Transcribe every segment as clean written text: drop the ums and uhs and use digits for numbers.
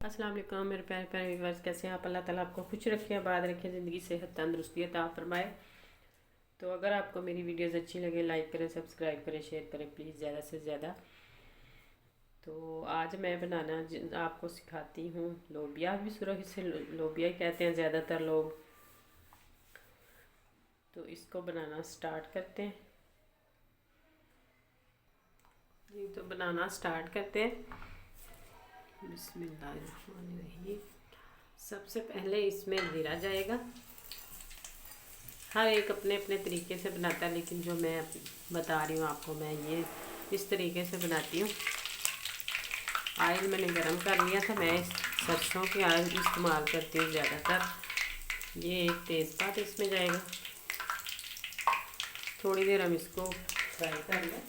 अस्सलाम वालेकुम मेरे प्यारे प्यारे व्यूअर्स, कैसे हैं आप? अल्लाह ताला आपको खुश रखे, आबाद रखे, ज़िंदगी सेहत तंदुरुस्ती अता फरमाए। तो अगर आपको मेरी वीडियोस अच्छी लगे लाइक करें, सब्सक्राइब करें, शेयर करें प्लीज़, ज़्यादा से ज़्यादा। तो आज मैं बनाना आपको सिखाती हूँ लोबिया, भी सुरख से लोबिया ही कहते हैं ज़्यादातर लोग। तो इसको बनाना स्टार्ट करते हैं जी। तो बनाना स्टार्ट करते हैं। बिस्मिल्लाहिर्रहमानिर्रहीम। सबसे पहले इसमें ज़ीरा जाएगा। हर एक अपने अपने तरीके से बनाता है, लेकिन जो मैं बता रही हूँ आपको, मैं ये इस तरीके से बनाती हूँ। आयल मैंने गरम कर लिया था। मैं सरसों की आयल इस्तेमाल करती हूँ ज़्यादातर। ये एक तेज़पात इसमें जाएगा। थोड़ी देर हम इसको फ्राई कर लें।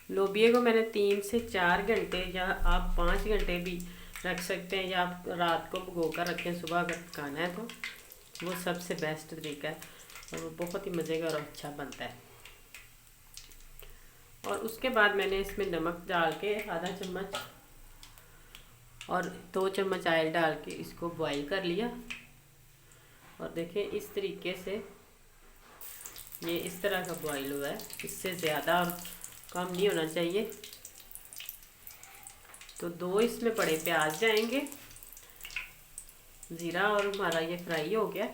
लोबिये को मैंने 3 से 4 घंटे या आप 5 घंटे भी रख सकते हैं, या आप रात को भिगो कर रखें, सुबह अगर पकाना है तो वो सबसे बेस्ट तरीका है और वो बहुत ही मज़े का और अच्छा बनता है। और उसके बाद मैंने इसमें नमक डाल के आधा चम्मच और 2 चम्मच ऑयल डाल के इसको बॉईल कर लिया। और देखिए इस तरीके से ये इस तरह का बॉईल हुआ है। इससे ज़्यादा और कम नहीं होना चाहिए। तो 2 इसमें बड़े प्याज जाएंगे। ज़ीरा और हमारा ये फ्राई हो गया।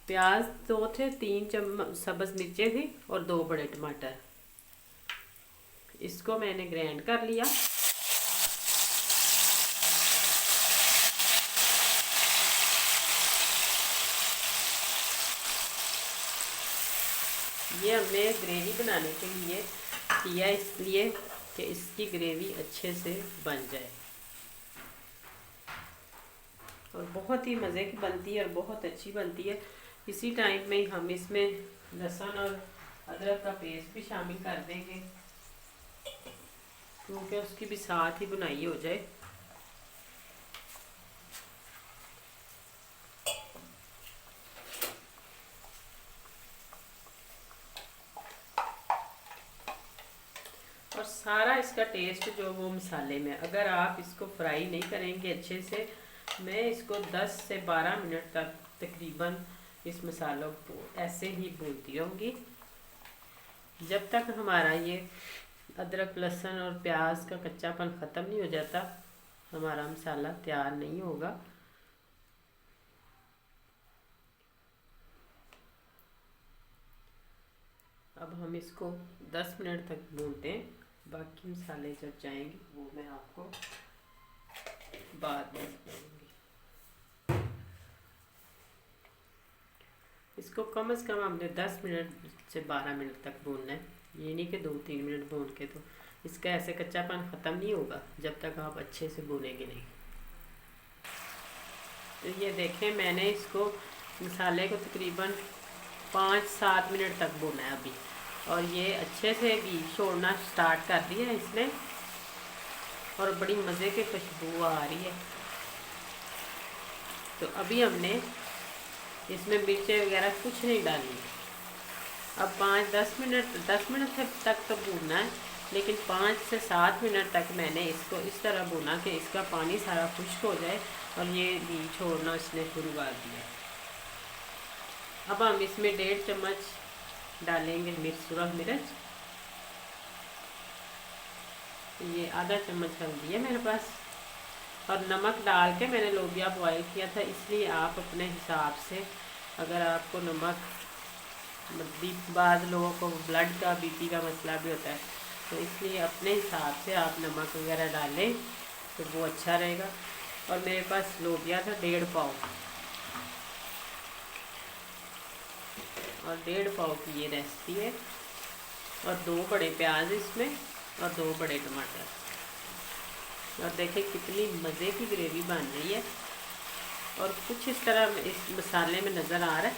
प्याज 2 थे, 3 चम्मच सब्ज़ मिर्चें थी और 2 बड़े टमाटर। इसको मैंने ग्राइंड कर लिया। ये हमने ग्रेवी बनाने के लिए किया, इसलिए कि इसकी ग्रेवी अच्छे से बन जाए और बहुत ही मज़े की बनती है और बहुत अच्छी बनती है। इसी टाइम में हम इसमें लहसुन और अदरक का पेस्ट भी शामिल कर देंगे, क्योंकि उसकी भी साथ ही बुनाई हो जाए। और सारा इसका टेस्ट जो वो मसाले में, अगर आप इसको फ्राई नहीं करेंगे अच्छे से, मैं इसको 10 से 12 मिनट तक तकरीबन इस मसालों को ऐसे ही भूनती रहूँगी जब तक हमारा ये अदरक लहसुन और प्याज का कच्चापन ख़त्म नहीं हो जाता। हमारा मसाला तैयार नहीं होगा। अब हम इसको 10 मिनट तक भूनते हैं। बाकी मसाले जब जाएंगे वो मैं आपको बाद में बताऊंगी। इसको कम से कम हमने 10 मिनट से 12 मिनट तक भूनना है। ये नहीं कि 2-3 मिनट भून के तो इसका ऐसे कच्चापन ख़त्म नहीं होगा जब तक आप अच्छे से भूनेंगे नहीं। तो ये देखें, मैंने इसको मसाले को तकरीबन 5-7 मिनट तक भूना है अभी, और ये अच्छे से भी छोड़ना स्टार्ट कर दिया है इसने और बड़ी मज़े की खुशबू आ रही है। तो अभी हमने इसमें मिर्चें वगैरह कुछ नहीं डाली। अब 10 मिनट तक तो भूनना है, लेकिन 5 से 7 मिनट तक मैंने इसको इस तरह भूना कि इसका पानी सारा खुश्क हो जाए और ये भी छोड़ना इसने शुरू कर दिया। अब हम इसमें 1.5 चम्मच डालेंगे सुरख मिर्च। ये आधा चम्मच हल्दी है मेरे पास, और नमक डाल के मैंने लोबिया बॉयल किया था, इसलिए आप अपने हिसाब से, अगर आपको नमक, बाद लोगों को ब्लड का बीपी का मसला भी होता है, तो इसलिए अपने हिसाब से आप नमक वगैरह डालें तो वो अच्छा रहेगा। और मेरे पास लोबिया था 1.5 पाव, और 1.5 पाव की ये रेसिपी है। और 2 बड़े प्याज इसमें और 2 बड़े टमाटर। और देखिए कितनी मज़े की ग्रेवी बन रही है। और कुछ इस तरह इस मसाले में नज़र आ रहा है,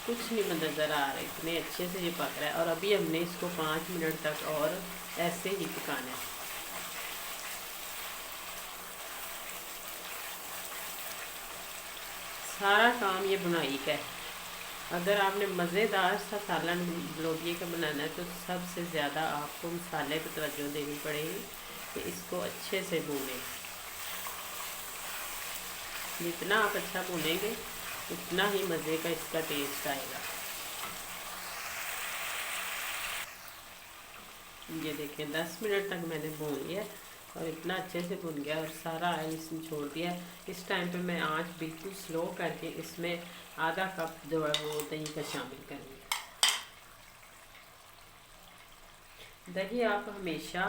कुछ नहीं नज़र आ रहा है, इतने अच्छे से ये पक रहा है। और अभी हमने इसको 5 मिनट तक और ऐसे ही पकाना है। सारा काम ये बुनाई का है। अगर आपने मज़ेदार सा सालन लोबिया का बनाना है तो सबसे ज़्यादा आपको मसाले पर तवज्जो देनी पड़ेगी कि इसको अच्छे से भूनें। जितना आप अच्छा भूनेंगे उतना ही मज़े का इसका टेस्ट आएगा। ये देखें 10 मिनट तक मैंने भून लिया और इतना अच्छे से भुन गया और सारा ऑयल इसने छोड़ दिया। इस टाइम पे मैं आंच बिल्कुल स्लो करके इसमें आधा कप जो है वो दही का शामिल करूँगी। दही आप हमेशा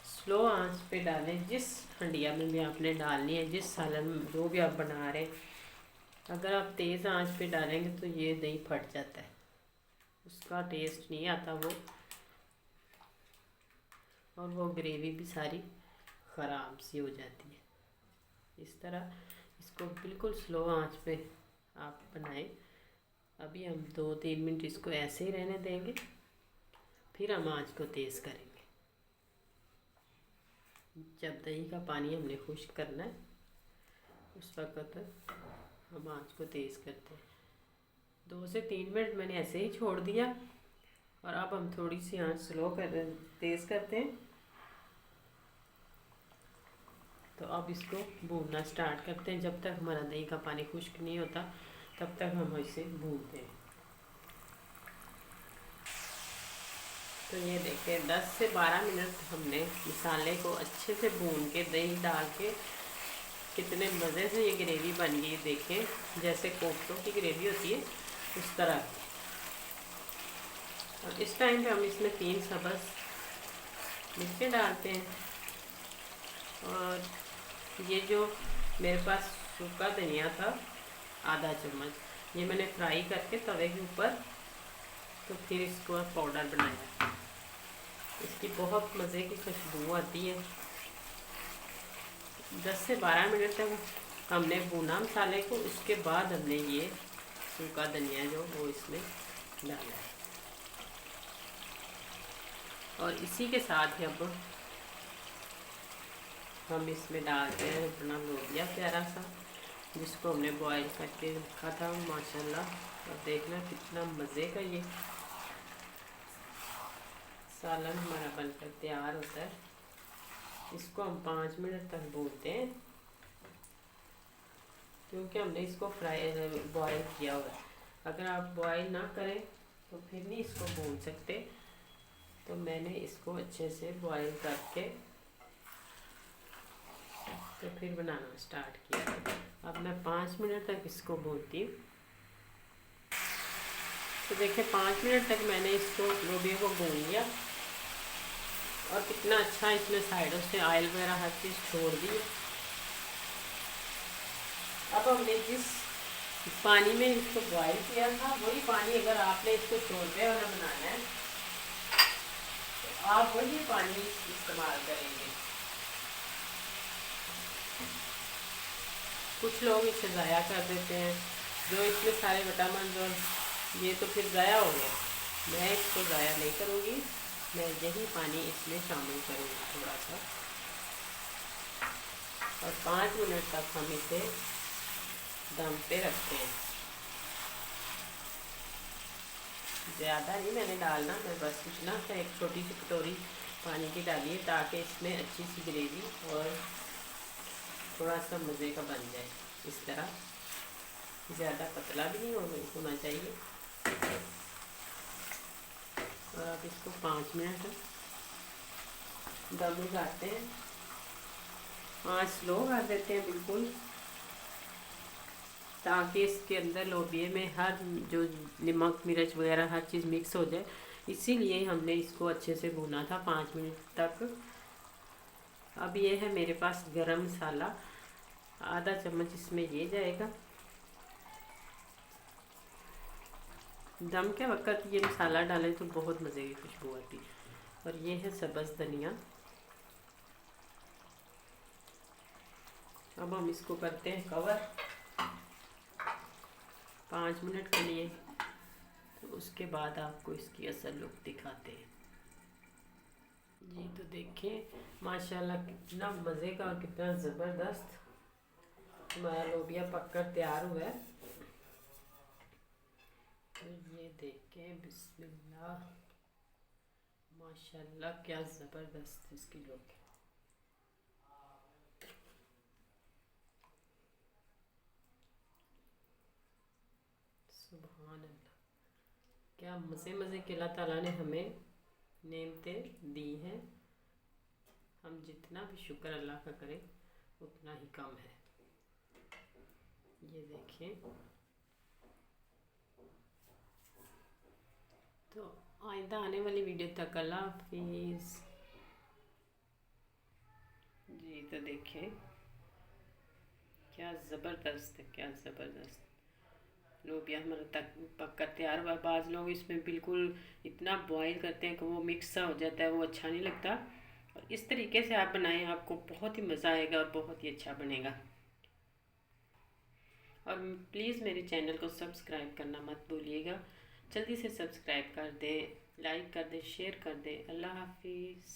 स्लो आंच पे डालें, जिस हंडिया में भी आपने डालनी है, जिस सालन में जो भी आप बना रहे। अगर आप तेज़ आंच पे डालेंगे तो ये दही फट जाता है, उसका टेस्ट नहीं आता वो, और वो ग्रेवी भी सारी ख़राब सी हो जाती है। इस तरह इसको बिल्कुल स्लो आंच पे आप बनाएं। अभी हम 2-3 मिनट इसको ऐसे ही रहने देंगे, फिर हम आंच को तेज़ करेंगे। जब दही का पानी हमने खुश्क करना है उस वक़्त हम आंच को तेज़ करते हैं। 2 से 3 मिनट मैंने ऐसे ही छोड़ दिया और अब हम थोड़ी सी आंच तेज़ करते हैं। तो अब इसको भूनना स्टार्ट करते हैं। जब तक हमारा दही का पानी खुश्क नहीं होता तब तक हम इसे भूनते हैं। तो ये देखें 10 से 12 मिनट हमने मसाले को अच्छे से भून के दही डाल के कितने मज़े से ये ग्रेवी बन गई। देखें जैसे कोफ्तों की ग्रेवी होती है उस तरह की। और इस टाइम पे हम इसमें 3 सब्ज़ मिर्चें डालते हैं। और ये जो मेरे पास सूखा धनिया था आधा चम्मच, ये मैंने फ्राई करके तवे के ऊपर तो फिर इसको पाउडर बनाया। इसकी बहुत मज़े की खुशबू आती है। 10 से 12 मिनट तक हमने भुना मसाले को, उसके बाद हमने ये सूखा धनिया जो वो इसमें डाला है। और इसी के साथ ही अब हम इसमें डालते हैं अपना लोबिया प्यारा सा, जिसको हमने बॉईल करके रखा था माशाल्लाह। और देखना कितना मज़े का ये सालन हमारा बनकर तैयार होता है। इसको हम 5 मिनट तक भूनते हैं क्योंकि हमने इसको बॉईल किया हुआ है। अगर आप बॉईल ना करें तो फिर नहीं इसको भून सकते। तो मैंने इसको अच्छे से बॉईल करके तो फिर बनाना स्टार्ट किया। अब मैं 5 मिनट तक इसको भूनती हूँ। तो देखिए 5 मिनट तक मैंने इसको लोबिया को भून लिया और कितना अच्छा इसमें साइडों से ऑयल वगैरह हर चीज़ छोड़ दी। अब हमने जिस पानी में इसको बॉईल किया था वही पानी अगर आपने इसको शोरबे वाला बनाना है तो आप वही पानी इस्तेमाल करेंगे। कुछ लोग इसे ज़ाया कर देते हैं, जो इसमें सारे विटामिन और ये तो फिर ज़ाया हो गया। मैं इसको ज़ाया नहीं करूँगी, मैं यही पानी इसमें शामिल करूँगी थोड़ा सा। और 5 मिनट तक हम इसे दम पे रखते हैं। ज़्यादा नहीं मैंने डालना, मैं बस इतना सा एक छोटी सी कटोरी पानी की डाली है ताकि इसमें अच्छी सी ग्रेवी और थोड़ा सा मज़े का बन जाए। इस तरह ज़्यादा पतला भी नहीं होना चाहिए। और अब इसको 5 मिनट दम लगाते हैं। आँच स्लो कर देते हैं बिल्कुल, ताकि इसके अंदर लोबिये में हर जो नमक मिर्च वगैरह हर चीज़ मिक्स हो जाए। इसीलिए हमने इसको अच्छे से भुना था 5 मिनट तक। अब ये है मेरे पास गरम मसाला, आधा चम्मच इसमें ये जाएगा। दम के वक्त ये मसाला डालें तो बहुत मज़े की खुशबू आती है। और ये है सब्ज़ धनिया। अब हम इसको करते हैं कवर 5 मिनट के लिए। तो उसके बाद आपको इसकी असल लुक दिखाते हैं। जी तो देखिए माशाल्लाह कितना मज़े का और कितना ज़बरदस्त हमारा लोबिया पककर तैयार हुआ है। ये देखे बिस्मिल्लाह, माशाल्लाह क्या ज़बरदस्त इसकी लुक है। सुभान अल्लाह, क्या मज़े मज़े के अल्लाह ताला ने हमें नेमतें दी हैं। हम जितना भी शुक्र अल्लाह का करें उतना ही कम है। ये देखें, तो आइंदा आने वाली वीडियो तक अल्लाह हाफिज़। जी तो देखें क्या ज़बरदस्त है, क्या ज़बरदस्त। लोबिया हमारा तक पककर तैयार हुआ। बाज़ लोग इसमें बिल्कुल इतना बॉईल करते हैं कि वो मिक्स सा हो जाता है, वो अच्छा नहीं लगता। और इस तरीके से आप बनाएं, आपको बहुत ही मज़ा आएगा और बहुत ही अच्छा बनेगा। और प्लीज़ मेरे चैनल को सब्सक्राइब करना मत भूलिएगा। जल्दी से सब्सक्राइब कर दें, लाइक कर दें, शेयर कर दें। अल्लाह हाफिज़।